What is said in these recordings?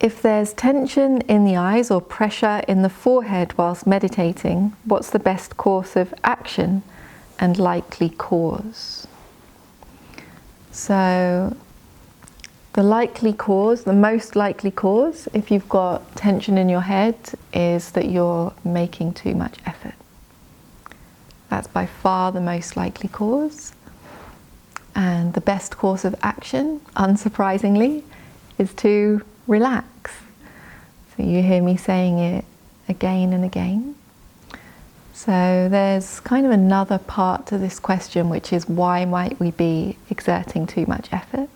if there's tension in the eyes or pressure in the forehead whilst meditating, what's the best course of action and likely cause? So the likely cause, the most likely cause, if you've got tension in your head, is that you're making too much effort. That's by far the most likely cause. And the best course of action, unsurprisingly, is to relax. So you hear me saying it again and again. So there's kind of another part to this question, which is why might we be exerting too much effort?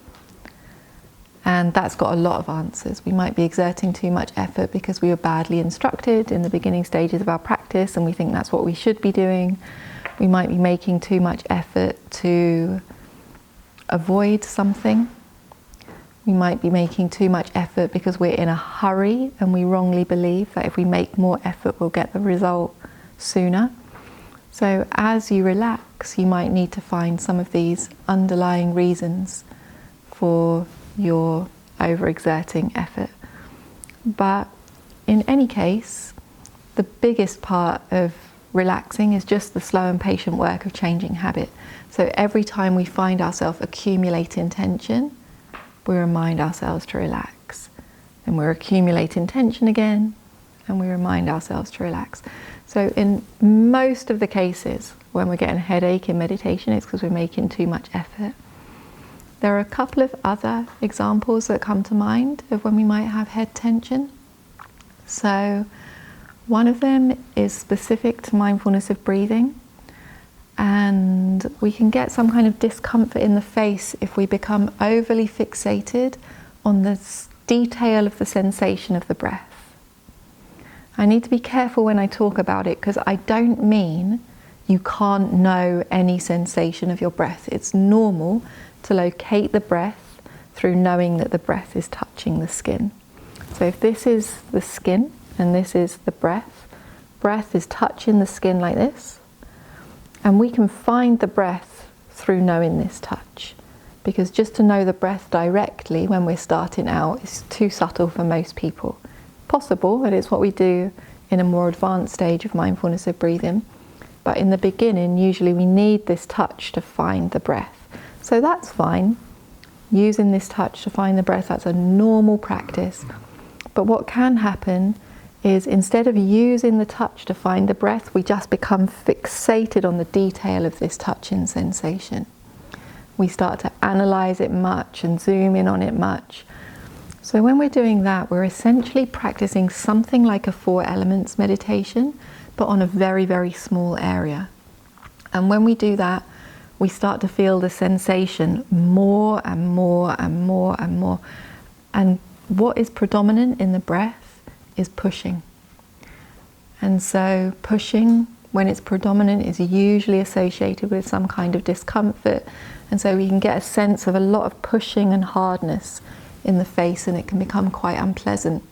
And that's got a lot of answers. We might be exerting too much effort because we were badly instructed in the beginning stages of our practice and we think that's what we should be doing. We might be making too much effort to avoid something. We might be making too much effort because we're in a hurry and we wrongly believe that if we make more effort we'll get the result sooner. So as you relax, you might need to find some of these underlying reasons for your overexerting effort. But in any case, the biggest part of relaxing is just the slow and patient work of changing habit. So every time we find ourselves accumulating tension, we remind ourselves to relax. And we're accumulating tension again, and we remind ourselves to relax. So in most of the cases, when we're getting a headache in meditation, it's because we're making too much effort. There are a couple of other examples that come to mind of when we might have head tension. So one of them is specific to mindfulness of breathing. And we can get some kind of discomfort in the face if we become overly fixated on the detail of the sensation of the breath. I need to be careful when I talk about it because I don't mean you can't know any sensation of your breath. It's normal to locate the breath through knowing that the breath is touching the skin. So if this is the skin and this is the breath, breath is touching the skin like this. And we can find the breath through knowing this touch. Because just to know the breath directly when we're starting out is too subtle for most people. Possible, and it's what we do in a more advanced stage of mindfulness of breathing. But in the beginning, usually we need this touch to find the breath. So that's fine. Using this touch to find the breath, that's a normal practice. But what can happen is instead of using the touch to find the breath, we just become fixated on the detail of this touching sensation. We start to analyze it much and zoom in on it much. So when we're doing that, we're essentially practicing something like a 4 elements meditation, but on a very, very small area. And when we do that, we start to feel the sensation more and more and more and more. And what is predominant in the breath is pushing. And so pushing, when it's predominant, is usually associated with some kind of discomfort. And so we can get a sense of a lot of pushing and hardness in the face, and it can become quite unpleasant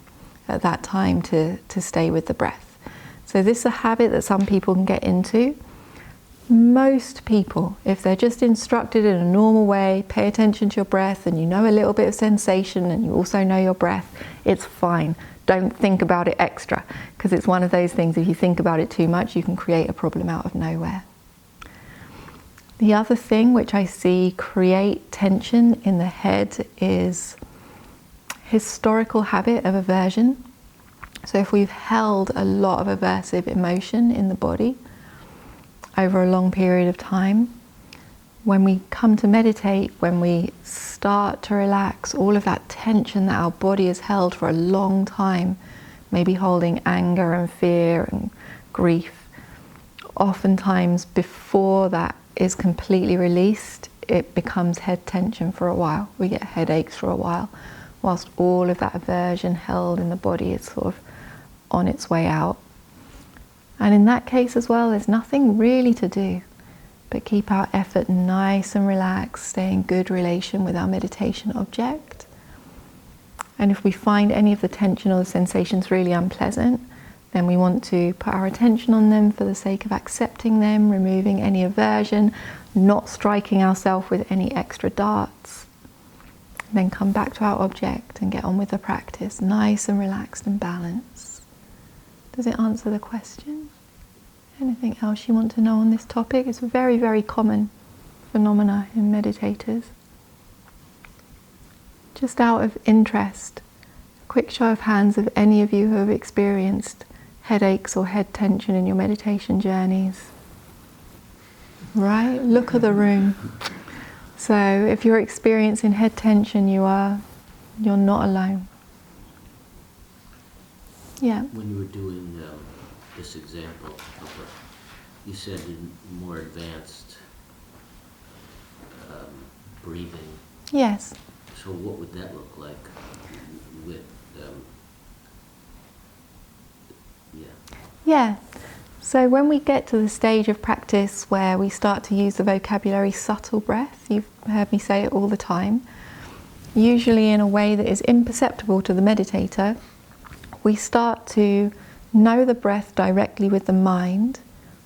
at that time to stay with the breath. So this is a habit that some people can get into. Most people, if they're just instructed in a normal way, pay attention to your breath and you know a little bit of sensation and you also know your breath, it's fine. Don't think about it extra, because it's one of those things, if you think about it too much, you can create a problem out of nowhere. The other thing which I see create tension in the head is historical habit of aversion. So if we've held a lot of aversive emotion in the body over a long period of time, when we come to meditate, when we start to relax, all of that tension that our body has held for a long time, maybe holding anger and fear and grief, oftentimes before that is completely released, it becomes head tension for a while. We get headaches for a while, whilst all of that aversion held in the body is sort of on its way out. And in that case as well, there's nothing really to do but keep our effort nice and relaxed, stay in good relation with our meditation object. And if we find any of the tension or the sensations really unpleasant, then we want to put our attention on them for the sake of accepting them, removing any aversion, not striking ourselves with any extra darts. then come back to our object and get on with the practice, nice and relaxed and balanced. Does it answer the question? Anything else you want to know on this topic? It's a very, very common phenomena in meditators. Just out of interest, a quick show of hands of any of you who have experienced headaches or head tension in your meditation journeys. Right? Look at the room. So if you're experiencing head tension, you're not alone. Yeah. When you were doing this example, you said in more advanced breathing. Yes. So what would that look like with, Yeah. So when we get to the stage of practice where we start to use the vocabulary subtle breath, you've heard me say it all the time, usually in a way that is imperceptible to the meditator, we start to know the breath directly with the mind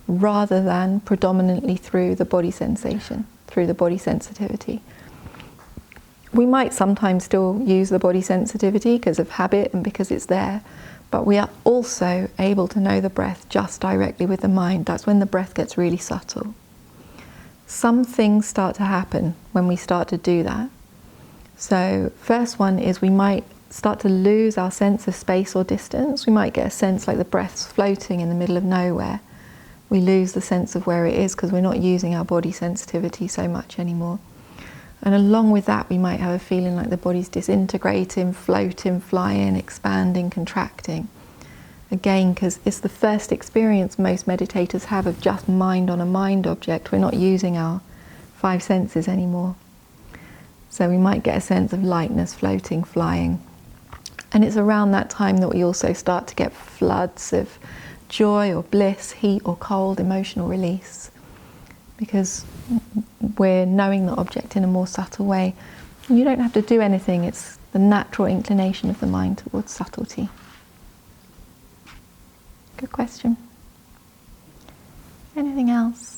rather than predominantly through the body sensation, through the body sensitivity. We might sometimes still use the body sensitivity because of habit and because it's there, but we are also able to know the breath just directly with the mind. That's when the breath gets really subtle. Some things start to happen when we start to do that. So first one is we might start to lose our sense of space or distance. We might get a sense like the breath's floating in the middle of nowhere. We lose the sense of where it is because we're not using our body sensitivity so much anymore. And along with that, we might have a feeling like the body's disintegrating, floating, flying, expanding, contracting. Again, because it's the first experience most meditators have of just mind on a mind object. We're not using our five senses anymore. So we might get a sense of lightness, floating, flying. And it's around that time that we also start to get floods of joy or bliss, heat or cold, emotional release. Because we're knowing the object in a more subtle way. You don't have to do anything, it's the natural inclination of the mind towards subtlety. Good question. Anything else?